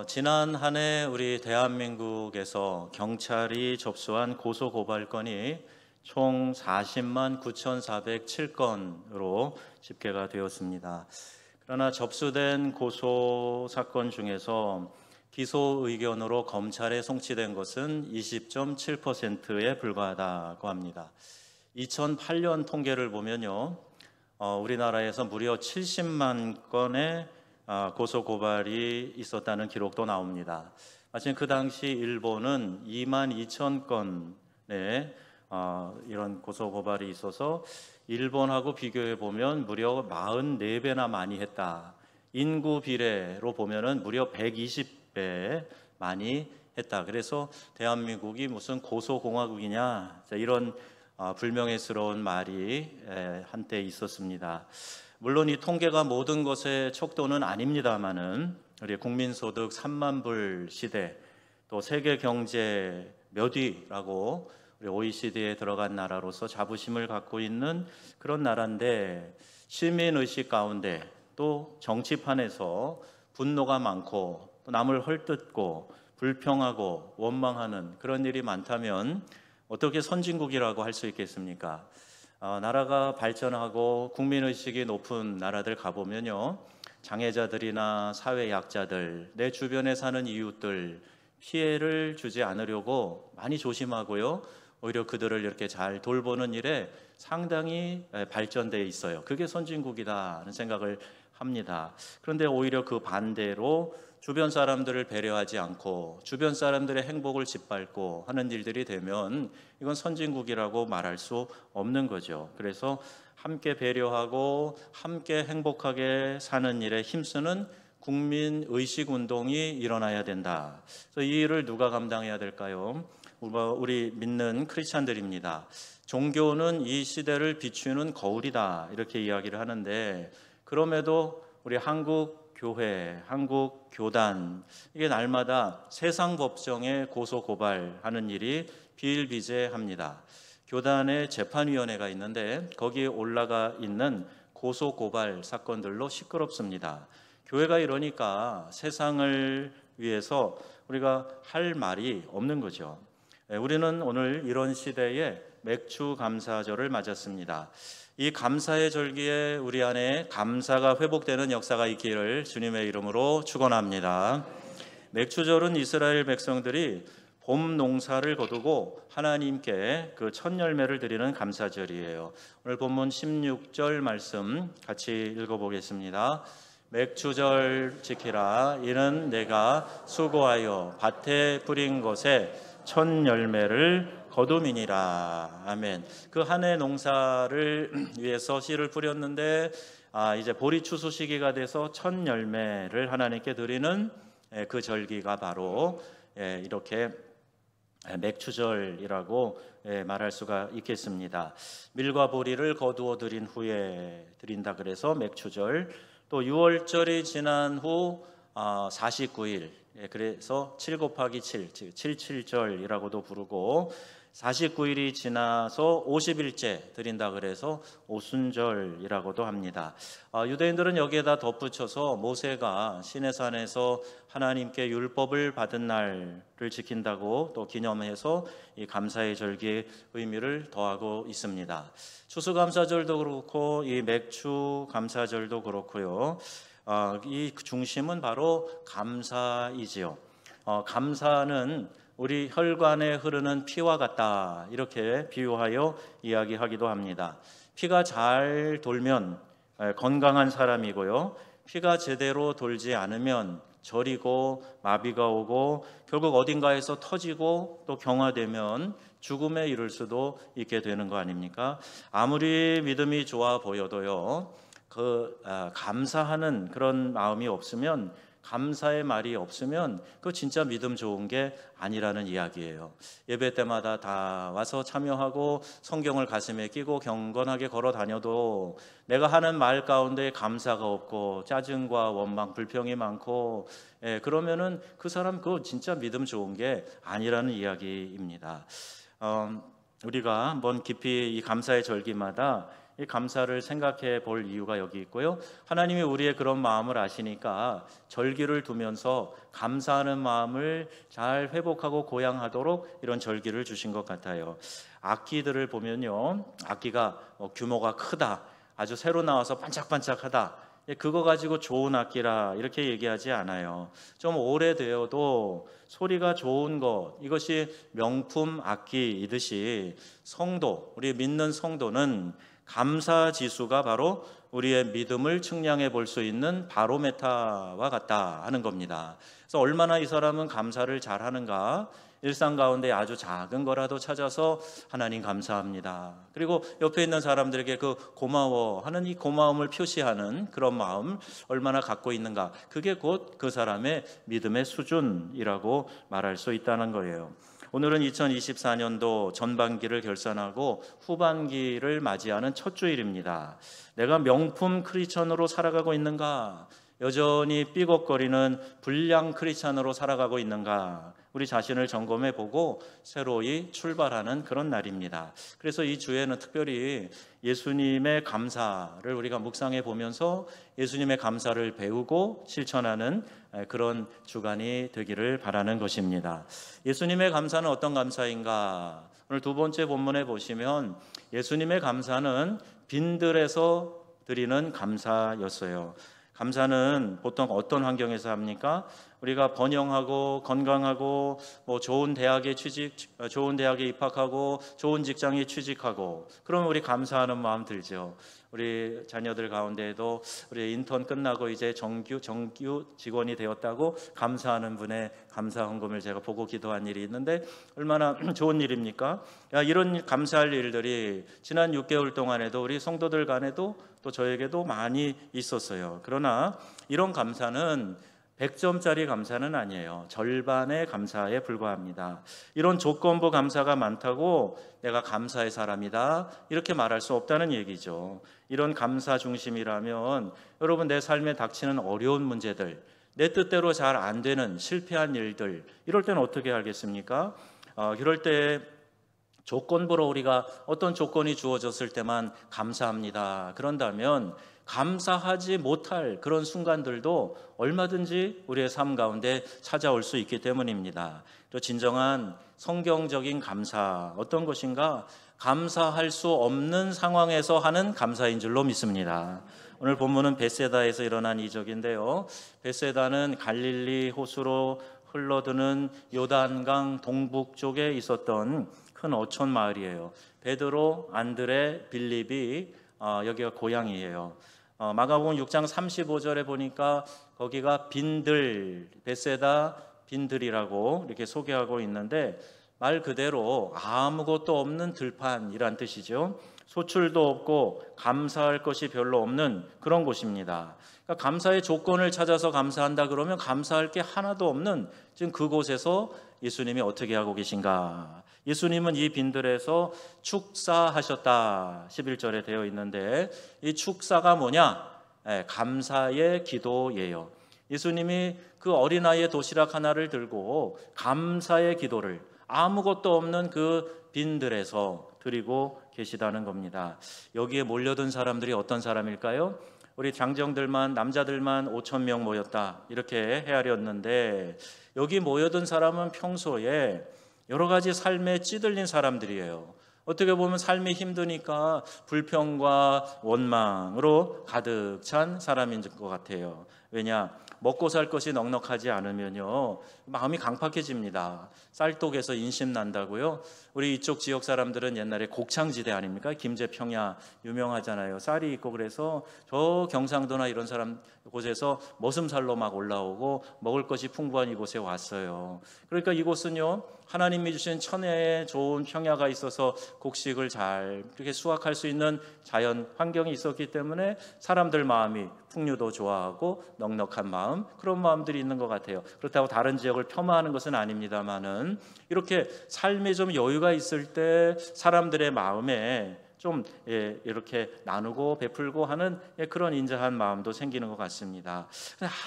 지난 한 해 우리 대한민국에서 경찰이 접수한 고소 고발 건이 총 40만 9,407건으로 집계가 되었습니다. 그러나 접수된 고소 사건 중에서 기소 의견으로 검찰에 송치된 것은 20.7%에 불과하다고 합니다. 2008년 통계를 보면요, 우리나라에서 무려 70만 건의 고소 고발이 있었다는 기록도 나옵니다. 마침 그 당시 일본은 2만 2천 건의 이런 고소 고발이 있어서 일본하고 비교해 보면 무려 44배나 많이 했다. 인구 비례로 보면은 무려 120배 많이 했다. 그래서 대한민국이 무슨 고소공화국이냐, 이런 불명예스러운 말이 한때 있었습니다. 물론 이 통계가 모든 것의 척도는 아닙니다만은 우리 국민소득 3만 불 시대, 또 세계 경제 몇 위라고 우리 OECD에 들어간 나라로서 자부심을 갖고 있는 그런 나라인데, 시민 의식 가운데 또 정치판에서 분노가 많고 또 남을 헐뜯고 불평하고 원망하는 그런 일이 많다면 어떻게 선진국이라고 할 수 있겠습니까? 나라가 발전하고 국민의식이 높은 나라들 가보면요, 장애자들이나 사회 약자들, 내 주변에 사는 이웃들 피해를 주지 않으려고 많이 조심하고요, 오히려 그들을 이렇게 잘 돌보는 일에 상당히 발전되어 있어요. 그게 선진국이다는 생각을 합니다. 그런데 오히려 그 반대로 주변 사람들을 배려하지 않고 주변 사람들의 행복을 짓밟고 하는 일들이 되면 이건 선진국이라고 말할 수 없는 거죠. 그래서 함께 배려하고 함께 행복하게 사는 일에 힘쓰는 국민 의식 운동이 일어나야 된다. 그래서 이 일을 누가 감당해야 될까요? 우리 믿는 크리스찬들입니다. 종교는 이 시대를 비추는 거울이다, 이렇게 이야기를 하는데, 그럼에도 우리 한국 교회, 한국 교단, 이게 날마다 세상 법정에 고소 고발하는 일이 비일비재합니다. 교단의 재판위원회가 있는데 거기에 올라가 있는 고소 고발 사건들로 시끄럽습니다. 교회가 이러니까 세상을 위해서 우리가 할 말이 없는 거죠. 우리는 오늘 이런 시대에 맥주 감사절을 맞았습니다. 이 감사의 절기에 우리 안에 감사가 회복되는 역사가 있기를 주님의 이름으로 축원합니다. 맥주절은 이스라엘 백성들이 봄 농사를 거두고 하나님께 그 첫 열매를 드리는 감사절이에요. 오늘 본문 16절 말씀 같이 읽어보겠습니다. 맥주절 지키라. 이는 내가 수고하여 밭에 뿌린 것에 첫 열매를 거둠이니라. 아멘. 그 한 해 농사를 위해서 씨를 뿌렸는데 이제 보리 추수 시기가 돼서 첫 열매를 하나님께 드리는 그 절기가 바로 이렇게 맥추절이라고 말할 수가 있겠습니다. 밀과 보리를 거두어 드린 후에 드린다 그래서 맥추절. 또 6월절이 지난 후 49일, 그래서 7 곱하기 7, 즉 77절이라고도 부르고, 49일이 지나서 50일째 드린다 그래서 오순절이라고도 합니다. 유대인들은 여기에다 덧붙여서 모세가 시내산에서 하나님께 율법을 받은 날을 지킨다고 또 기념해서 이 감사의 절기의 의미를 더하고 있습니다. 추수감사절도 그렇고 이 맥주 감사절도 그렇고요. 이 중심은 바로 감사이지요. 감사는 우리 혈관에 흐르는 피와 같다, 이렇게 비유하여 이야기하기도 합니다. 피가 잘 돌면 건강한 사람이고요, 피가 제대로 돌지 않으면 저리고 마비가 오고 결국 어딘가에서 터지고 또 경화되면 죽음에 이를 수도 있게 되는 거 아닙니까? 아무리 믿음이 좋아 보여도요, 감사하는 그런 마음이 없으면, 감사의 말이 없으면 그 진짜 믿음 좋은 게 아니라는 이야기예요. 예배 때마다 다 와서 참여하고 성경을 가슴에 끼고 경건하게 걸어 다녀도 내가 하는 말 가운데 감사가 없고 짜증과 원망, 불평이 많고, 그러면은 그 사람 그거 진짜 믿음 좋은 게 아니라는 이야기입니다. 우리가 한번 깊이 이 감사의 절기마다 이 감사를 생각해 볼 이유가 여기 있고요. 하나님이 우리의 그런 마음을 아시니까 절기를 두면서 감사하는 마음을 잘 회복하고 고양하도록 이런 절기를 주신 것 같아요. 악기들을 보면요, 악기가 규모가 크다, 아주 새로 나와서 반짝반짝하다, 그거 가지고 좋은 악기라 이렇게 얘기하지 않아요. 좀 오래되어도 소리가 좋은 것, 이것이 명품 악기이듯이 성도, 우리 믿는 성도는 감사 지수가 바로 우리의 믿음을 측량해 볼 수 있는 바로메타와 같다 하는 겁니다. 그래서 얼마나 이 사람은 감사를 잘하는가, 일상 가운데 아주 작은 거라도 찾아서 하나님 감사합니다. 그리고 옆에 있는 사람들에게 그 고마워하는 이 고마움을 표시하는 그런 마음 얼마나 갖고 있는가, 그게 곧 그 사람의 믿음의 수준이라고 말할 수 있다는 거예요. 오늘은 2024년도 전반기를 결산하고 후반기를 맞이하는 첫 주일입니다. 내가 명품 크리스천으로 살아가고 있는가? 여전히 삐걱거리는 불량 크리스천으로 살아가고 있는가? 우리 자신을 점검해 보고 새로이 출발하는 그런 날입니다. 그래서 이 주에는 특별히 예수님의 감사를 우리가 묵상해 보면서 예수님의 감사를 배우고 실천하는 그런 주간이 되기를 바라는 것입니다. 예수님의 감사는 어떤 감사인가? 오늘 두 번째 본문에 보시면 예수님의 감사는 빈들에서 드리는 감사였어요. 감사는 보통 어떤 환경에서 합니까? 우리가 번영하고 건강하고 좋은 대학에 입학하고 좋은 직장에 취직하고 그러면 우리 감사하는 마음 들죠. 우리 자녀들 가운데에도 우리 인턴 끝나고 이제 정규 직원이 되었다고 감사하는 분의 감사 헌금을 제가 보고 기도한 일이 있는데 얼마나 좋은 일입니까? 이런 감사할 일들이 지난 6개월 동안에도 우리 성도들 간에도 또 저에게도 많이 있었어요. 그러나 이런 감사는 100점짜리 감사는 아니에요. 절반의 감사에 불과합니다. 이런 조건부 감사가 많다고 내가 감사의 사람이다 이렇게 말할 수 없다는 얘기죠. 이런 감사 중심이라면 여러분, 내 삶에 닥치는 어려운 문제들, 내 뜻대로 잘 안 되는 실패한 일들, 이럴 때는 어떻게 하겠습니까? 이럴 때 조건부로 우리가 어떤 조건이 주어졌을 때만 감사합니다. 그런다면 감사하지 못할 그런 순간들도 얼마든지 우리의 삶 가운데 찾아올 수 있기 때문입니다. 또 진정한 성경적인 감사 어떤 것인가? 감사할 수 없는 상황에서 하는 감사인 줄로 믿습니다. 오늘 본문은 벳세다에서 일어난 이적인데요. 벳세다는 갈릴리 호수로 흘러드는 요단강 동북쪽에 있었던 큰 어촌 마을이에요. 베드로, 안드레, 빌립이 여기가 고향이에요. 마가복음 6장 35절에 보니까 거기가 빈들, 벳세다 빈들이라고 이렇게 소개하고 있는데 말 그대로 아무것도 없는 들판이란 뜻이죠. 소출도 없고 감사할 것이 별로 없는 그런 곳입니다. 그러니까 감사의 조건을 찾아서 감사한다 그러면 감사할 게 하나도 없는 지금 그곳에서 예수님이 어떻게 하고 계신가? 예수님은 이 빈들에서 축사하셨다 11절에 되어 있는데 이 축사가 뭐냐? 감사의 기도예요. 예수님이 그 어린아이의 도시락 하나를 들고 감사의 기도를 아무것도 없는 그 빈들에서 드리고 계시다는 겁니다. 여기에 몰려든 사람들이 어떤 사람일까요? 우리 장정들만, 남자들만 5,000명 모였다 이렇게 헤아렸는데 여기 모여든 사람은 평소에 여러 가지 삶에 찌들린 사람들이에요. 어떻게 보면 삶이 힘드니까 불평과 원망으로 가득 찬 사람인 것 같아요. 왜냐? 먹고 살 것이 넉넉하지 않으면요 마음이 강팍해집니다. 쌀독에서 인심 난다고요. 우리 이쪽 지역 사람들은 옛날에 곡창지대 아닙니까? 김제평야 유명하잖아요. 쌀이 있고 그래서 저 경상도나 이런 사람 곳에서 머슴살로 막 올라오고 먹을 것이 풍부한 이곳에 왔어요. 그러니까 이곳은요 하나님이 주신 천혜의 좋은 평야가 있어서 곡식을 잘 이렇게 수확할 수 있는 자연 환경이 있었기 때문에 사람들 마음이 풍류도 좋아하고 넉넉한 마음, 그런 마음들이 있는 것 같아요. 그렇다고 다른 지역을 폄하하는 것은 아닙니다만은 이렇게 삶에 좀 여유가 있을 때 사람들의 마음에 좀 이렇게 나누고 베풀고 하는 그런 인자한 마음도 생기는 것 같습니다.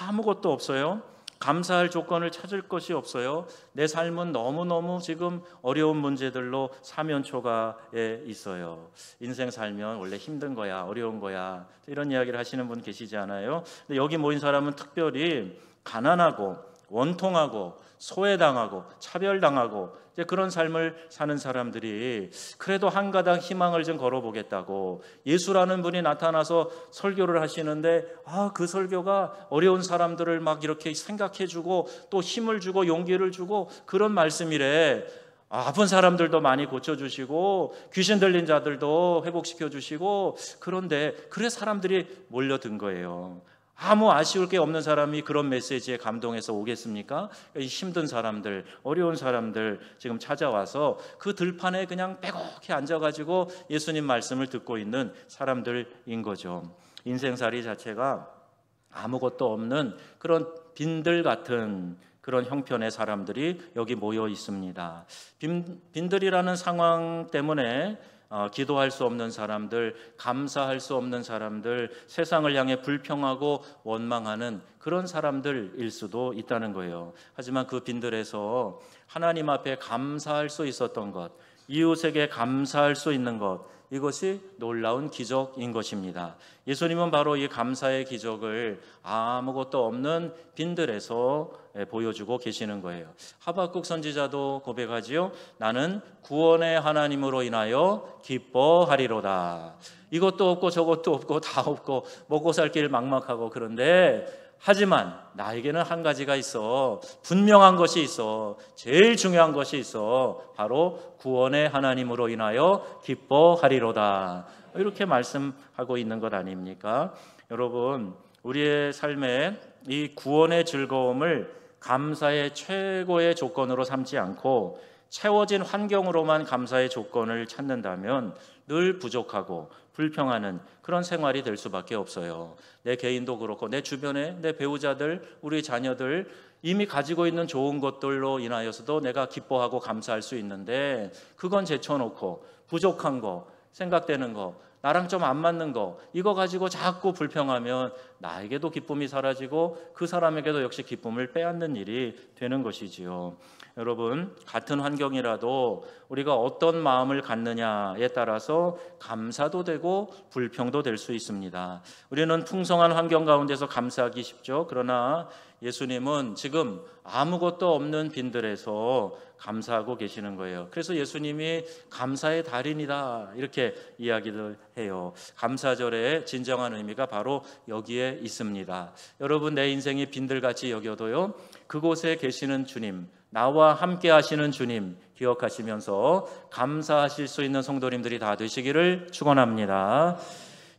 아무것도 없어요. 감사할 조건을 찾을 것이 없어요. 내 삶은 너무너무 지금 어려운 문제들로 사면초가에 있어요. 인생 살면 원래 힘든 거야, 어려운 거야, 이런 이야기를 하시는 분 계시지 않아요? 근데 여기 모인 사람은 특별히 가난하고 원통하고 소외당하고 차별당하고 이제 그런 삶을 사는 사람들이 그래도 한 가닥 희망을 좀 걸어보겠다고 예수라는 분이 나타나서 설교를 하시는데, 그 설교가 어려운 사람들을 막 이렇게 생각해주고 또 힘을 주고 용기를 주고 그런 말씀이래. 아픈 사람들도 많이 고쳐주시고 귀신 들린 자들도 회복시켜주시고, 그런데 그래 사람들이 몰려든 거예요. 아무 아쉬울 게 없는 사람이 그런 메시지에 감동해서 오겠습니까? 힘든 사람들, 어려운 사람들 지금 찾아와서 그 들판에 그냥 빼곡히 앉아가지고 예수님 말씀을 듣고 있는 사람들인 거죠. 인생살이 자체가 아무것도 없는 그런 빈들 같은 그런 형편의 사람들이 여기 모여 있습니다. 빈들이라는 상황 때문에 기도할 수 없는 사람들, 감사할 수 없는 사람들, 세상을 향해 불평하고 원망하는 그런 사람들일 수도 있다는 거예요. 하지만 그 빈들에서 하나님 앞에 감사할 수 있었던 것, 이웃에게 감사할 수 있는 것, 이것이 놀라운 기적인 것입니다. 예수님은 바로 이 감사의 기적을 아무것도 없는 빈들에서 보여주고 계시는 거예요. 하박국 선지자도 고백하지요. 나는 구원의 하나님으로 인하여 기뻐하리로다. 이것도 없고 저것도 없고 다 없고 먹고 살 길 막막하고, 그런데 하지만 나에게는 한 가지가 있어. 분명한 것이 있어. 제일 중요한 것이 있어. 바로 구원의 하나님으로 인하여 기뻐하리로다. 이렇게 말씀하고 있는 것 아닙니까? 여러분, 우리의 삶에 이 구원의 즐거움을 감사의 최고의 조건으로 삼지 않고 채워진 환경으로만 감사의 조건을 찾는다면 늘 부족하고 불평하는 그런 생활이 될 수밖에 없어요. 내 개인도 그렇고 내 주변에 내 배우자들, 우리 자녀들 이미 가지고 있는 좋은 것들로 인하여서도 내가 기뻐하고 감사할 수 있는데, 그건 제쳐놓고 부족한 거, 생각되는 거, 나랑 좀 안 맞는 거, 이거 가지고 자꾸 불평하면 나에게도 기쁨이 사라지고 그 사람에게도 역시 기쁨을 빼앗는 일이 되는 것이지요. 여러분, 같은 환경이라도 우리가 어떤 마음을 갖느냐에 따라서 감사도 되고 불평도 될 수 있습니다. 우리는 풍성한 환경 가운데서 감사하기 쉽죠. 그러나 예수님은 지금 아무것도 없는 빈들에서 감사하고 계시는 거예요. 그래서 예수님이 감사의 달인이다 이렇게 이야기를 해요. 감사절의 진정한 의미가 바로 여기에 있습니다. 여러분, 내 인생이 빈들같이 여겨도요, 그곳에 계시는 주님, 나와 함께 하시는 주님 기억하시면서 감사하실 수 있는 성도님들이 다 되시기를 축원합니다.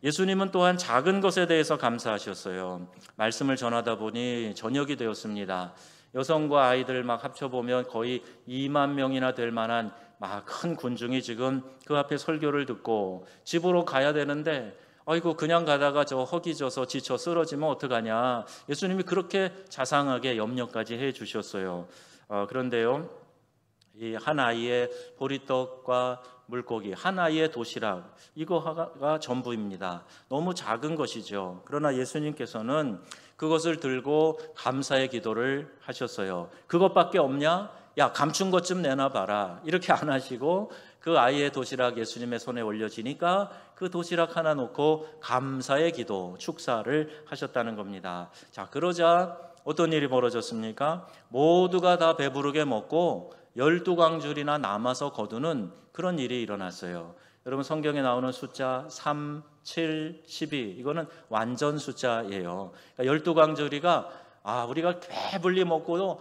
예수님은 또한 작은 것에 대해서 감사하셨어요. 말씀을 전하다 보니 저녁이 되었습니다. 여성과 아이들 막 합쳐보면 거의 2만 명이나 될 만한 막 큰 군중이 지금 그 앞에 설교를 듣고 집으로 가야 되는데, 아이고 그냥 가다가 저 허기져서 지쳐 쓰러지면 어떡하냐. 예수님이 그렇게 자상하게 염려까지 해 주셨어요. 그런데요, 이 한 아이의 보리떡과 물고기, 한 아이의 도시락, 이거가 전부입니다. 너무 작은 것이죠. 그러나 예수님께서는 그것을 들고 감사의 기도를 하셨어요. 그것밖에 없냐? 야, 감춘 것 좀 내놔봐라. 이렇게 안 하시고 그 아이의 도시락 예수님의 손에 올려지니까 그 도시락 하나 놓고 감사의 기도, 축사를 하셨다는 겁니다. 자, 그러자 어떤 일이 벌어졌습니까? 모두가 다 배부르게 먹고 12광줄이나 남아서 거두는 그런 일이 일어났어요. 여러분, 성경에 나오는 숫자 3, 7, 12, 이거는 완전 숫자예요. 그러니까 12광줄이가 우리가 배불리 먹고도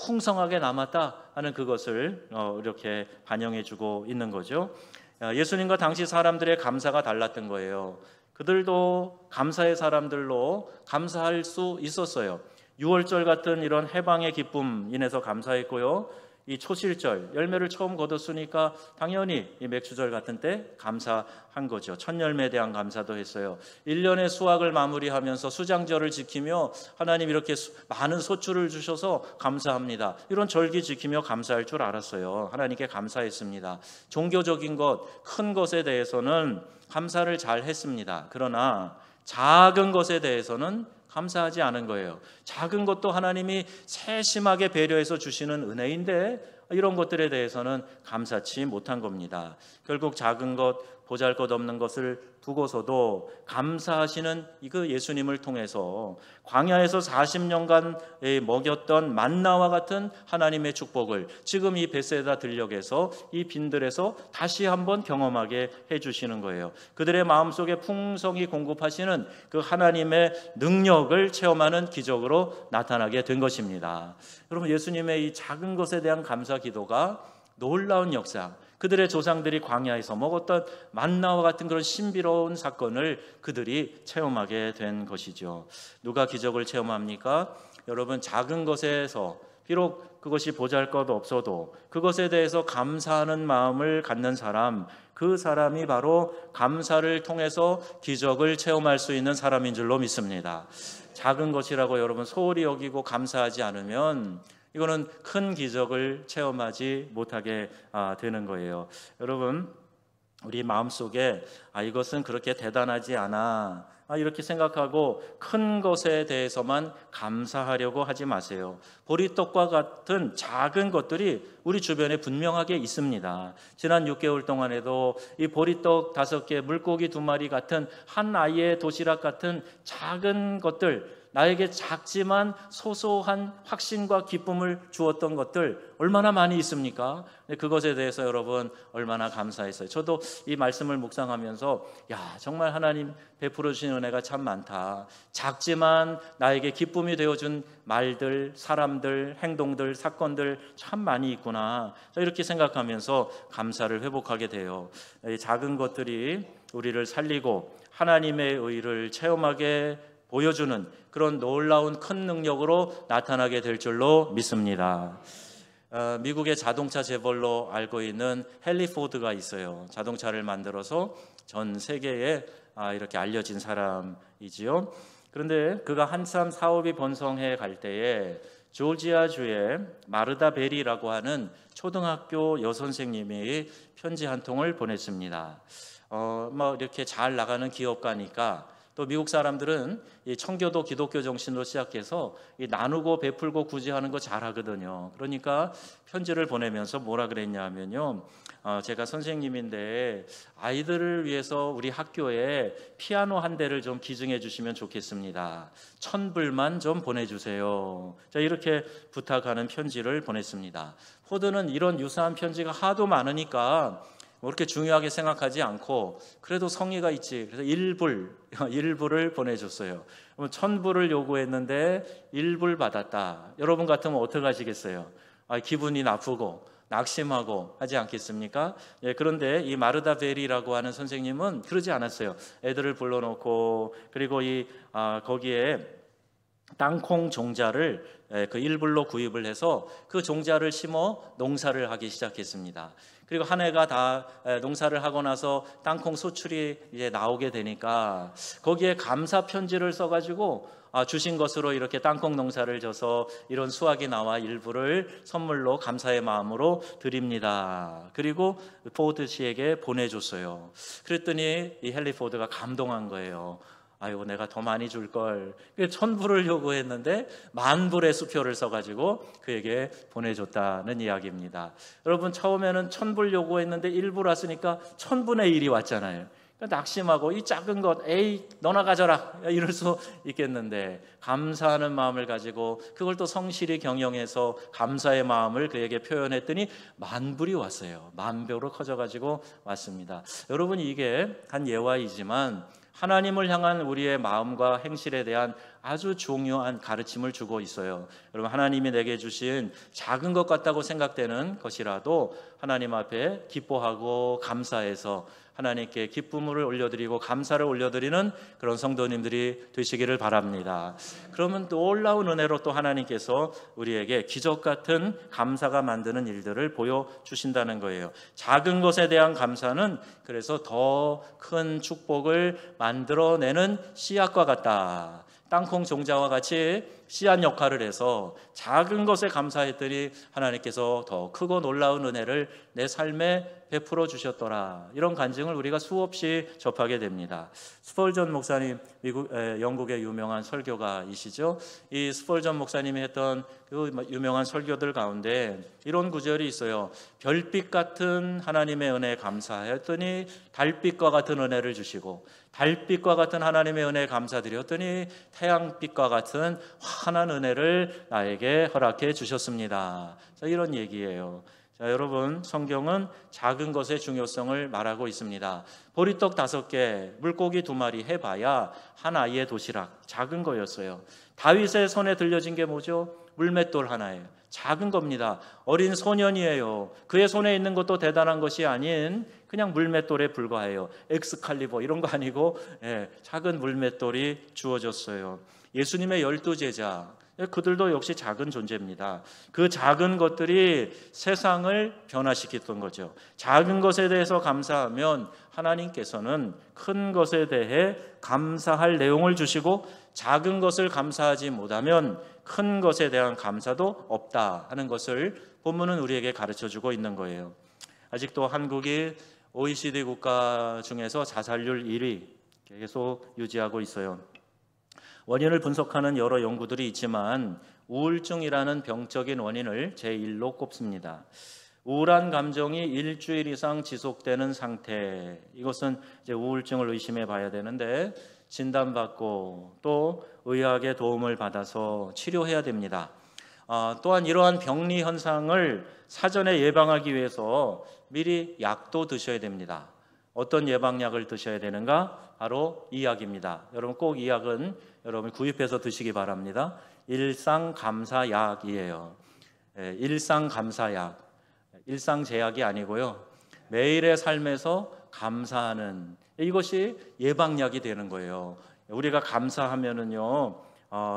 풍성하게 남았다 하는 그것을 이렇게 반영해주고 있는 거죠. 예수님과 당시 사람들의 감사가 달랐던 거예요. 그들도 감사의 사람들로 감사할 수 있었어요. 6월절 같은 이런 해방의 기쁨 인해서 감사했고요. 이 초실절, 열매를 처음 거뒀으니까 당연히 이 맥주절 같은 때 감사한 거죠. 첫 열매에 대한 감사도 했어요. 1년의 수확을 마무리하면서 수장절을 지키며 하나님 이렇게 많은 소출을 주셔서 감사합니다. 이런 절기 지키며 감사할 줄 알았어요. 하나님께 감사했습니다. 종교적인 것, 큰 것에 대해서는 감사를 잘 했습니다. 그러나 작은 것에 대해서는 감사하지 않은 거예요. 작은 것도 하나님이 세심하게 배려해서 주시는 은혜인데 이런 것들에 대해서는 감사치 못한 겁니다. 결국 작은 것, 보잘것없는 것을 두고서도 감사하시는 그 예수님을 통해서 광야에서 40년간 먹였던 만나와 같은 하나님의 축복을 지금 이 베세다 들녘에서 이 빈들에서 다시 한번 경험하게 해주시는 거예요. 그들의 마음속에 풍성히 공급하시는 그 하나님의 능력을 체험하는 기적으로 나타나게 된 것입니다. 여러분, 예수님의 이 작은 것에 대한 감사 기도가 놀라운 역사, 그들의 조상들이 광야에서 먹었던 만나와 같은 그런 신비로운 사건을 그들이 체험하게 된 것이죠. 누가 기적을 체험합니까? 여러분, 작은 것에서 비록 그것이 보잘것 없어도 그것에 대해서 감사하는 마음을 갖는 사람, 그 사람이 바로 감사를 통해서 기적을 체험할 수 있는 사람인 줄로 믿습니다. 작은 것이라고 여러분 소홀히 여기고 감사하지 않으면 이거는 큰 기적을 체험하지 못하게 되는 거예요. 여러분, 우리 마음속에 이것은 그렇게 대단하지 않아 이렇게 생각하고 큰 것에 대해서만 감사하려고 하지 마세요. 보리떡과 같은 작은 것들이 우리 주변에 분명하게 있습니다. 지난 6개월 동안에도 이 보리떡 5개, 물고기 2마리 같은 한 아이의 도시락 같은 작은 것들, 나에게 작지만 소소한 확신과 기쁨을 주었던 것들 얼마나 많이 있습니까? 그것에 대해서 여러분 얼마나 감사했어요. 저도 이 말씀을 묵상하면서 정말 하나님 베풀어 주신 은혜가 참 많다. 작지만 나에게 기쁨이 되어준 말들, 사람들, 행동들, 사건들 참 많이 있구나, 이렇게 생각하면서 감사를 회복하게 돼요. 이 작은 것들이 우리를 살리고 하나님의 의를 체험하게 보여주는 그런 놀라운 큰 능력으로 나타나게 될 줄로 믿습니다. 미국의 자동차 재벌로 알고 있는 헨리 포드가 있어요. 자동차를 만들어서 전 세계에 이렇게 알려진 사람이지요. 그런데 그가 한참 사업이 번성해 갈 때에 조지아주의 마르다 베리라고 하는 초등학교 여선생님이 편지 한 통을 보냈습니다. 이렇게 잘 나가는 기업가니까 또 미국 사람들은 이 청교도 기독교 정신으로 시작해서 이 나누고 베풀고 구제하는 거 잘하거든요. 그러니까 편지를 보내면서 뭐라 그랬냐 하면요, 제가 선생님인데 아이들을 위해서 우리 학교에 피아노 한 대를 좀 기증해 주시면 좋겠습니다. 1,000불만 좀 보내주세요. 이렇게 부탁하는 편지를 보냈습니다. 포드는 이런 유사한 편지가 하도 많으니까 그렇게 중요하게 생각하지 않고 그래도 성의가 있지, 그래서 1불을 보내줬어요. 1,000불을 요구했는데 1불 받았다. 여러분 같으면 어떻게 하시겠어요? 기분이 나쁘고 낙심하고 하지 않겠습니까? 그런데 이 마르다 베리라고 하는 선생님은 그러지 않았어요. 애들을 불러놓고 그리고 거기에 땅콩 종자를 그 1불로 구입을 해서 그 종자를 심어 농사를 하기 시작했습니다. 그리고 한 해가 다 농사를 하고 나서 땅콩 소출이 이제 나오게 되니까 거기에 감사 편지를 써가지고 주신 것으로 이렇게 땅콩 농사를 져서 이런 수확이 나와 일부를 선물로 감사의 마음으로 드립니다. 그리고 포드 씨에게 보내줬어요. 그랬더니 이 헨리 포드가 감동한 거예요. 아이고, 내가 더 많이 줄 걸. 1,000불을 요구했는데 10,000불의 수표를 써가지고 그에게 보내줬다는 이야기입니다. 여러분, 처음에는 1,000불 요구했는데 1불 왔으니까 1,000분의 1이 왔잖아요. 그러니까 낙심하고 이 작은 것, 에이 너나 가져라, 이럴 수 있겠는데 감사하는 마음을 가지고 그걸 또 성실히 경영해서 감사의 마음을 그에게 표현했더니 10,000불이 왔어요. 10,000배로 커져가지고 왔습니다. 여러분, 이게 한 예화이지만 하나님을 향한 우리의 마음과 행실에 대한 아주 중요한 가르침을 주고 있어요. 여러분, 하나님이 내게 주신 작은 것 같다고 생각되는 것이라도 하나님 앞에 기뻐하고 감사해서 하나님께 기쁨을 올려드리고 감사를 올려드리는 그런 성도님들이 되시기를 바랍니다. 그러면 놀라운 은혜로 또 하나님께서 우리에게 기적 같은 감사가 만드는 일들을 보여주신다는 거예요. 작은 것에 대한 감사는 그래서 더 큰 축복을 만들어내는 씨앗과 같다. 땅콩 종자와 같이 씨앗 역할을 해서 작은 것에 감사했더니 하나님께서 더 크고 놀라운 은혜를 내 삶에 베풀어 주셨더라. 이런 간증을 우리가 수없이 접하게 됩니다. 스펄전 목사님, 영국의 유명한 설교가이시죠. 이 스펄전 목사님이 했던 그 유명한 설교들 가운데 이런 구절이 있어요. 별빛 같은 하나님의 은혜에 감사했더니 달빛과 같은 은혜를 주시고, 달빛과 같은 하나님의 은혜에 감사드렸더니 태양빛과 같은 환한 은혜를 나에게 허락해 주셨습니다. 자, 이런 얘기예요. 자, 여러분, 성경은 작은 것의 중요성을 말하고 있습니다. 보리떡 5개, 물고기 2마리 해봐야 한 아이의 도시락, 작은 거였어요. 다윗의 손에 들려진 게 뭐죠? 물맷돌 하나예요. 작은 겁니다. 어린 소년이에요. 그의 손에 있는 것도 대단한 것이 아닌 그냥 물맷돌에 불과해요. 엑스칼리버 이런 거 아니고 작은 물맷돌이 주어졌어요. 예수님의 12제자, 그들도 역시 작은 존재입니다. 그 작은 것들이 세상을 변화시켰던 거죠. 작은 것에 대해서 감사하면 하나님께서는 큰 것에 대해 감사할 내용을 주시고, 작은 것을 감사하지 못하면 큰 것에 대한 감사도 없다 하는 것을 본문은 우리에게 가르쳐주고 있는 거예요. 아직도 한국이 OECD 국가 중에서 자살률 1위 계속 유지하고 있어요. 원인을 분석하는 여러 연구들이 있지만 우울증이라는 병적인 원인을 제1로 꼽습니다. 우울한 감정이 일주일 이상 지속되는 상태, 이것은 이제 우울증을 의심해 봐야 되는데 진단받고 또 의학의 도움을 받아서 치료해야 됩니다. 또한 이러한 병리 현상을 사전에 예방하기 위해서 미리 약도 드셔야 됩니다. 어떤 예방약을 드셔야 되는가? 바로 이 약입니다. 여러분 꼭 이 약은 여러분 구입해서 드시기 바랍니다. 일상감사약이에요. 일상감사약, 일상제약이 아니고요. 매일의 삶에서 감사하는, 이것이 예방약이 되는 거예요. 우리가 감사하면은요,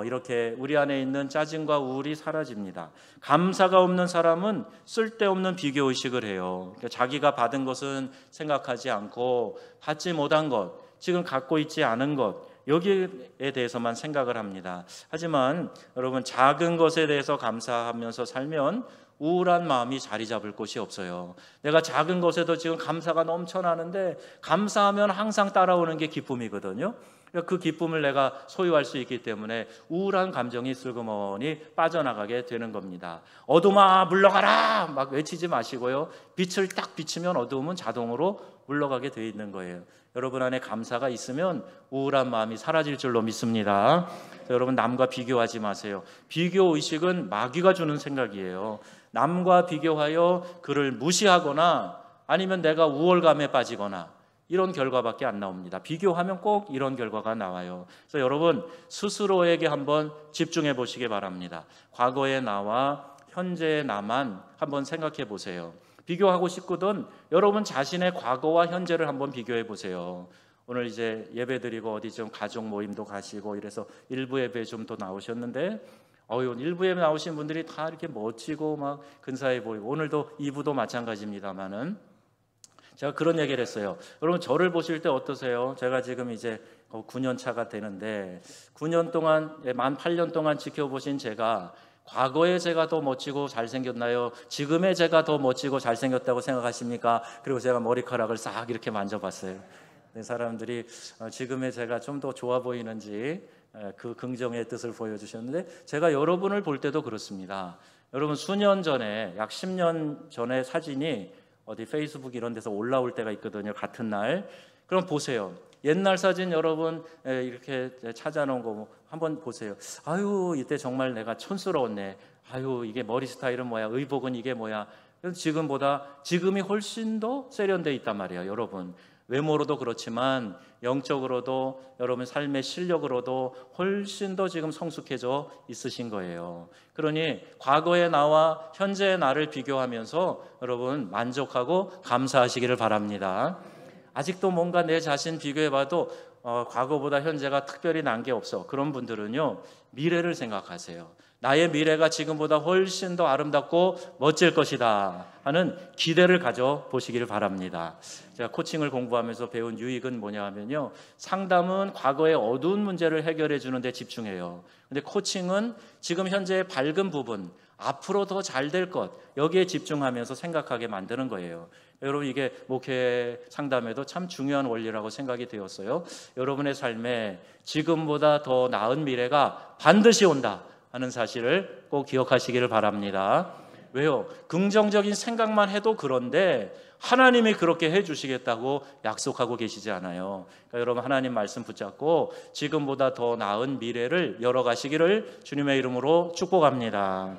이렇게 우리 안에 있는 짜증과 우울이 사라집니다. 감사가 없는 사람은 쓸데없는 비교의식을 해요. 그러니까 자기가 받은 것은 생각하지 않고 받지 못한 것, 지금 갖고 있지 않은 것, 여기에 대해서만 생각을 합니다. 하지만 여러분, 작은 것에 대해서 감사하면서 살면 우울한 마음이 자리 잡을 곳이 없어요. 내가 작은 것에도 지금 감사가 넘쳐나는데 감사하면 항상 따라오는 게 기쁨이거든요. 그 기쁨을 내가 소유할 수 있기 때문에 우울한 감정이 슬그머니 빠져나가게 되는 겁니다. 어둠아 물러가라 막 외치지 마시고요. 빛을 딱 비치면 어두움은 자동으로 물러가게 되어 있는 거예요. 여러분 안에 감사가 있으면 우울한 마음이 사라질 줄로 믿습니다. 여러분, 남과 비교하지 마세요. 비교 의식은 마귀가 주는 생각이에요. 남과 비교하여 그를 무시하거나 아니면 내가 우월감에 빠지거나 이런 결과밖에 안 나옵니다. 비교하면 꼭 이런 결과가 나와요. 그래서 여러분 스스로에게 한번 집중해 보시기 바랍니다. 과거의 나와 현재의 나만 한번 생각해 보세요. 비교하고 싶거든 여러분 자신의 과거와 현재를 한번 비교해 보세요. 오늘 이제 예배 드리고 어디 좀 가족 모임도 가시고 이래서 일부 예배 좀 더 나오셨는데 일부 예배 나오신 분들이 다 이렇게 멋지고 막 근사해 보이고, 오늘도 2부도 마찬가지입니다만은 제가 그런 얘기를 했어요. 여러분 저를 보실 때 어떠세요? 제가 지금 이제 9년 차가 되는데 9년 동안, 만 8년 동안 지켜보신 제가 과거에 제가 더 멋지고 잘생겼나요? 지금의 제가 더 멋지고 잘생겼다고 생각하십니까? 그리고 제가 머리카락을 싹 이렇게 만져봤어요. 사람들이 지금의 제가 좀 더 좋아 보이는지 그 긍정의 뜻을 보여주셨는데, 제가 여러분을 볼 때도 그렇습니다. 여러분 수년 전에, 약 10년 전에 사진이 어디 페이스북 이런 데서 올라올 때가 있거든요. 같은 날. 그럼 보세요. 옛날 사진 여러분 이렇게 찾아놓은 거 한번 보세요. 아유 이때 정말 내가 촌스러웠네. 아유 이게 머리 스타일은 뭐야, 의복은 이게 뭐야. 지금보다 지금이 훨씬 더 세련돼 있단 말이에요. 여러분 외모로도 그렇지만 영적으로도 여러분 삶의 실력으로도 훨씬 더 지금 성숙해져 있으신 거예요. 그러니 과거의 나와 현재의 나를 비교하면서 여러분 만족하고 감사하시기를 바랍니다. 아직도 뭔가 내 자신 비교해봐도 과거보다 현재가 특별히 난 게 없어. 그런 분들은요, 미래를 생각하세요. 나의 미래가 지금보다 훨씬 더 아름답고 멋질 것이다 하는 기대를 가져보시기를 바랍니다. 제가 코칭을 공부하면서 배운 유익은 뭐냐 하면요, 상담은 과거의 어두운 문제를 해결해 주는 데 집중해요. 근데 코칭은 지금 현재의 밝은 부분, 앞으로 더 잘 될 것, 여기에 집중하면서 생각하게 만드는 거예요. 여러분, 이게 목회 상담에도 참 중요한 원리라고 생각이 되었어요. 여러분의 삶에 지금보다 더 나은 미래가 반드시 온다 하는 사실을 꼭 기억하시기를 바랍니다. 왜요? 긍정적인 생각만 해도 그런데 하나님이 그렇게 해주시겠다고 약속하고 계시지 않아요. 그러니까 여러분, 하나님 말씀 붙잡고 지금보다 더 나은 미래를 열어가시기를 주님의 이름으로 축복합니다.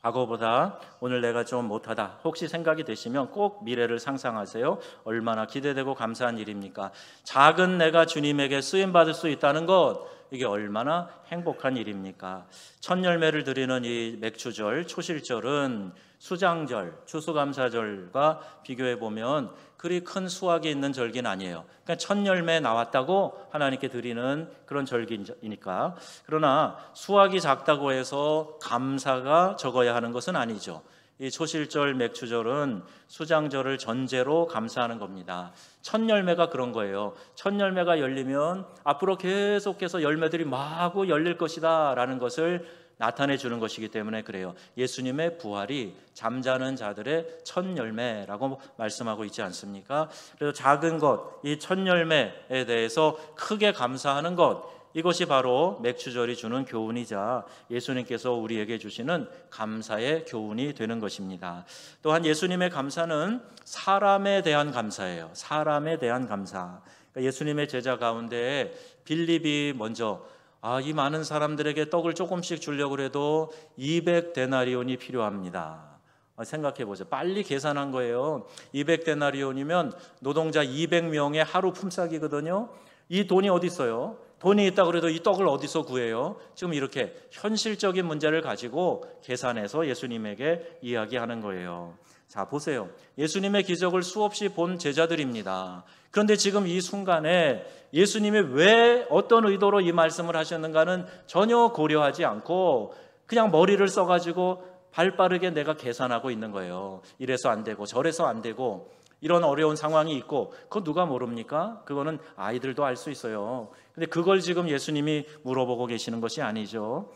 과거보다 오늘 내가 좀 못하다 혹시 생각이 되시면 꼭 미래를 상상하세요. 얼마나 기대되고 감사한 일입니까? 작은 내가 주님에게 쓰임받을 수 있다는 것, 이게 얼마나 행복한 일입니까? 첫 열매를 드리는 이 맥추절, 초실절은 수장절, 추수감사절과 비교해 보면 그리 큰 수확이 있는 절기는 아니에요. 그러니까 첫 열매 나왔다고 하나님께 드리는 그런 절기니까. 그러나 수확이 작다고 해서 감사가 적어야 하는 것은 아니죠. 이 초실절, 맥추절은 수장절을 전제로 감사하는 겁니다. 첫 열매가 그런 거예요. 첫 열매가 열리면 앞으로 계속해서 열매들이 마구 열릴 것이다 라는 것을 나타내 주는 것이기 때문에 그래요. 예수님의 부활이 잠자는 자들의 첫 열매라고 말씀하고 있지 않습니까? 그래서 작은 것, 이 첫 열매에 대해서 크게 감사하는 것, 이것이 바로 맥추절이 주는 교훈이자 예수님께서 우리에게 주시는 감사의 교훈이 되는 것입니다. 또한 예수님의 감사는 사람에 대한 감사예요. 사람에 대한 감사. 그러니까 예수님의 제자 가운데 빌립이 먼저 이 많은 사람들에게 떡을 조금씩 주려고 해도 200데나리온이 필요합니다. 생각해 보세요. 빨리 계산한 거예요. 200데나리온이면 노동자 200명의 하루 품삯이거든요. 이 돈이 어디 있어요? 돈이 있다고 그래도 이 떡을 어디서 구해요? 지금 이렇게 현실적인 문제를 가지고 계산해서 예수님에게 이야기하는 거예요. 자, 보세요. 예수님의 기적을 수없이 본 제자들입니다. 그런데 지금 이 순간에 예수님이 왜 어떤 의도로 이 말씀을 하셨는가는 전혀 고려하지 않고 그냥 머리를 써가지고 발빠르게 내가 계산하고 있는 거예요. 이래서 안 되고 저래서 안 되고 이런 어려운 상황이 있고, 그거 누가 모릅니까? 그거는 아이들도 알 수 있어요. 근데 그걸 지금 예수님이 물어보고 계시는 것이 아니죠.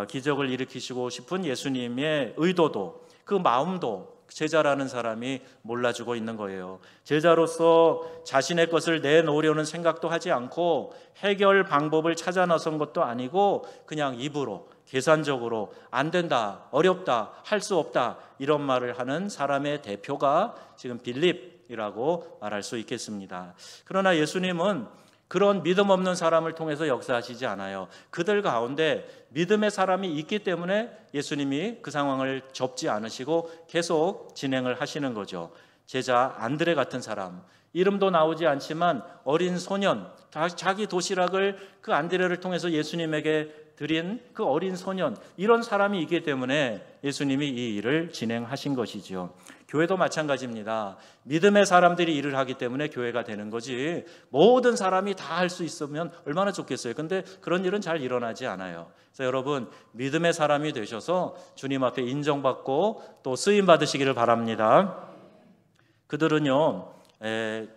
기적을 일으키시고 싶은 예수님의 의도도, 그 마음도 제자라는 사람이 몰라주고 있는 거예요. 제자로서 자신의 것을 내놓으려는 생각도 하지 않고 해결 방법을 찾아 나선 것도 아니고 그냥 입으로 계산적으로 안 된다, 어렵다, 할 수 없다 이런 말을 하는 사람의 대표가 지금 빌립이라고 말할 수 있겠습니다. 그러나 예수님은 그런 믿음 없는 사람을 통해서 역사하시지 않아요. 그들 가운데 믿음의 사람이 있기 때문에 예수님이 그 상황을 접지 않으시고 계속 진행을 하시는 거죠. 제자 안드레 같은 사람, 이름도 나오지 않지만 어린 소년, 자기 도시락을 그 안드레를 통해서 예수님에게 드린 그 어린 소년, 이런 사람이 있기 때문에 예수님이 이 일을 진행하신 것이죠. 교회도 마찬가지입니다. 믿음의 사람들이 일을 하기 때문에 교회가 되는 거지, 모든 사람이 다 할 수 있으면 얼마나 좋겠어요. 근데 그런 일은 잘 일어나지 않아요. 그래서 여러분, 믿음의 사람이 되셔서 주님 앞에 인정받고 또 쓰임 받으시기를 바랍니다. 그들은요,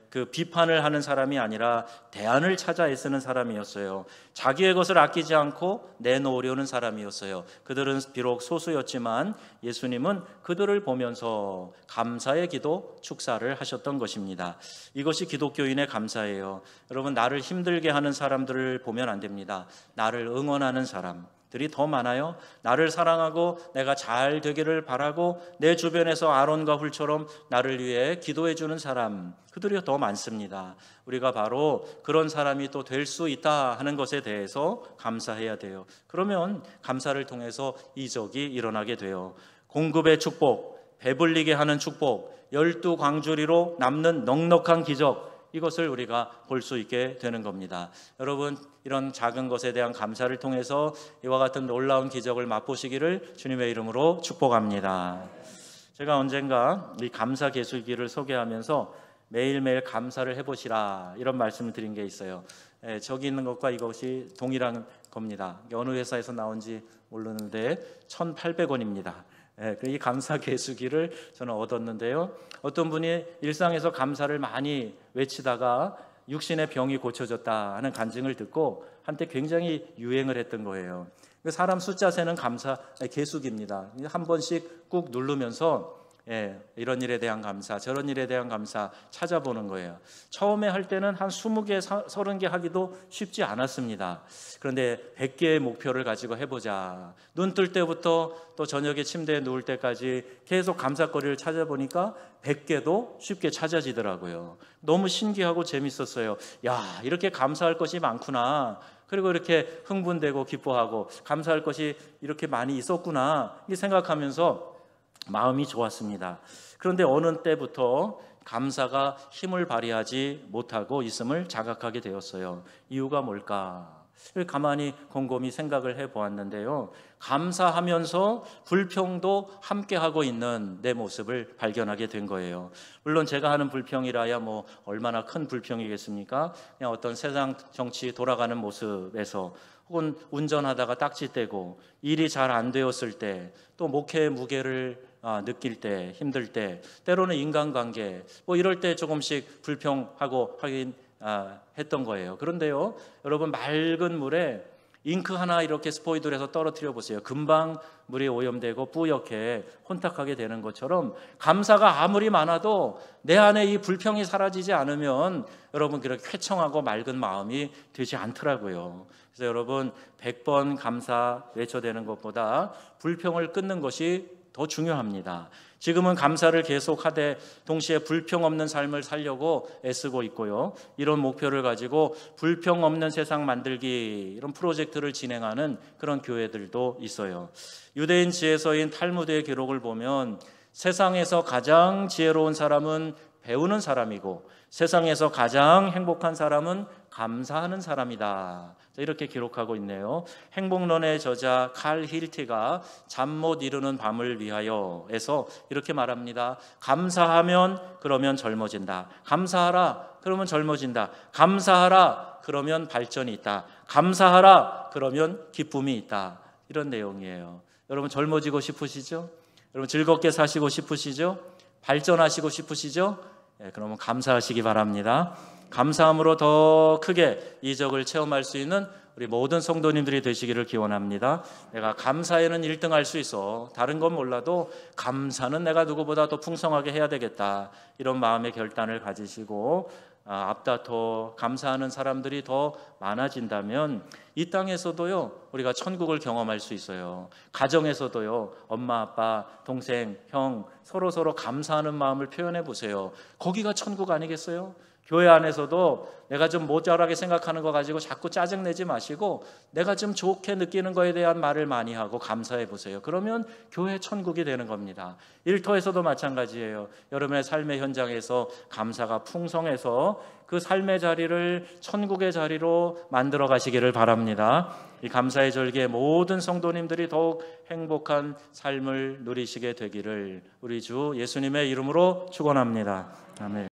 그 비판을 하는 사람이 아니라 대안을 찾아 애쓰는 사람이었어요. 자기의 것을 아끼지 않고 내놓으려는 사람이었어요. 그들은 비록 소수였지만 예수님은 그들을 보면서 감사의 기도, 축사를 하셨던 것입니다. 이것이 기독교인의 감사예요. 여러분, 나를 힘들게 하는 사람들을 보면 안 됩니다. 나를 응원하는 사람들이 더 많아요. 나를 사랑하고 내가 잘 되기를 바라고 내 주변에서 아론과 훌처럼 나를 위해 기도해 주는 사람, 그들이 더 많습니다. 우리가 바로 그런 사람이 또 될 수 있다 하는 것에 대해서 감사해야 돼요. 그러면 감사를 통해서 이적이 일어나게 돼요. 공급의 축복, 배불리게 하는 축복, 12광주리로 남는 넉넉한 기적, 이것을 우리가 볼 수 있게 되는 겁니다. 여러분, 이런 작은 것에 대한 감사를 통해서 이와 같은 놀라운 기적을 맛보시기를 주님의 이름으로 축복합니다. 제가 언젠가 이 감사 계수기를 소개하면서 매일매일 감사를 해보시라 이런 말씀을 드린 게 있어요. 저기 있는 것과 이것이 동일한 겁니다. 어느 회사에서 나온지 모르는데 1,800원입니다. 이 감사 계수기를 저는 얻었는데요. 어떤 분이 일상에서 감사를 많이 외치다가 육신의 병이 고쳐졌다 하는 간증을 듣고 한때 굉장히 유행을 했던 거예요. 사람 숫자 세는 감사 계수기입니다. 한 번씩 꾹 누르면서 이런 일에 대한 감사, 저런 일에 대한 감사 찾아보는 거예요. 처음에 할 때는 한 20개, 30개 하기도 쉽지 않았습니다. 그런데 100개의 목표를 가지고 해보자. 눈 뜰 때부터 또 저녁에 침대에 누울 때까지 계속 감사거리를 찾아보니까 100개도 쉽게 찾아지더라고요. 너무 신기하고 재밌었어요. 야, 이렇게 감사할 것이 많구나. 그리고 이렇게 흥분되고 기뻐하고 감사할 것이 이렇게 많이 있었구나 이 생각하면서 마음이 좋았습니다. 그런데 어느 때부터 감사가 힘을 발휘하지 못하고 있음을 자각하게 되었어요. 이유가 뭘까? 가만히 곰곰이 생각을 해보았는데요. 감사하면서 불평도 함께하고 있는 내 모습을 발견하게 된 거예요. 물론 제가 하는 불평이라야 뭐 얼마나 큰 불평이겠습니까? 그냥 어떤 세상 정치 돌아가는 모습에서 혹은 운전하다가 딱지떼고 일이 잘 안 되었을 때, 또 목회의 무게를 느낄 때, 힘들 때, 때로는 인간관계 뭐 이럴 때 조금씩 불평하고 하긴 했던 거예요. 그런데요, 여러분, 맑은 물에 잉크 하나 이렇게 스포이드를 해서 떨어뜨려 보세요. 금방 물이 오염되고 뿌옇게 혼탁하게 되는 것처럼 감사가 아무리 많아도 내 안에 이 불평이 사라지지 않으면 여러분 그렇게 쾌청하고 맑은 마음이 되지 않더라고요. 그래서 여러분 100번 감사 외쳐대는 것보다 불평을 끊는 것이 더 중요합니다. 지금은 감사를 계속하되 동시에 불평 없는 삶을 살려고 애쓰고 있고요. 이런 목표를 가지고 불평 없는 세상 만들기 이런 프로젝트를 진행하는 그런 교회들도 있어요. 유대인 지혜서인 탈무드의 기록을 보면 세상에서 가장 지혜로운 사람은 배우는 사람이고 세상에서 가장 행복한 사람은 감사하는 사람이다. 이렇게 기록하고 있네요. 행복론의 저자 칼 힐티가 잠 못 이루는 밤을 위하여에서 이렇게 말합니다. 감사하면 그러면 젊어진다. 감사하라 그러면 젊어진다. 감사하라 그러면 발전이 있다. 감사하라 그러면 기쁨이 있다. 이런 내용이에요. 여러분 젊어지고 싶으시죠? 여러분 즐겁게 사시고 싶으시죠? 발전하시고 싶으시죠? 그러면 감사하시기 바랍니다. 감사함으로 더 크게 이적을 체험할 수 있는 우리 모든 성도님들이 되시기를 기원합니다. 내가 감사에는 1등 할 수 있어. 다른 건 몰라도 감사는 내가 누구보다 더 풍성하게 해야 되겠다. 이런 마음의 결단을 가지시고 앞다퉈 감사하는 사람들이 더 많아진다면 이 땅에서도요 우리가 천국을 경험할 수 있어요. 가정에서도요 엄마, 아빠, 동생, 형 서로 감사하는 마음을 표현해 보세요. 거기가 천국 아니겠어요? 교회 안에서도 내가 좀 모자라게 생각하는 거 가지고 자꾸 짜증내지 마시고 내가 좀 좋게 느끼는 거에 대한 말을 많이 하고 감사해 보세요. 그러면 교회 천국이 되는 겁니다. 일터에서도 마찬가지예요. 여러분의 삶의 현장에서 감사가 풍성해서 그 삶의 자리를 천국의 자리로 만들어 가시기를 바랍니다. 이 감사의 절기에 모든 성도님들이 더욱 행복한 삶을 누리시게 되기를 우리 주 예수님의 이름으로 축원합니다. 아멘.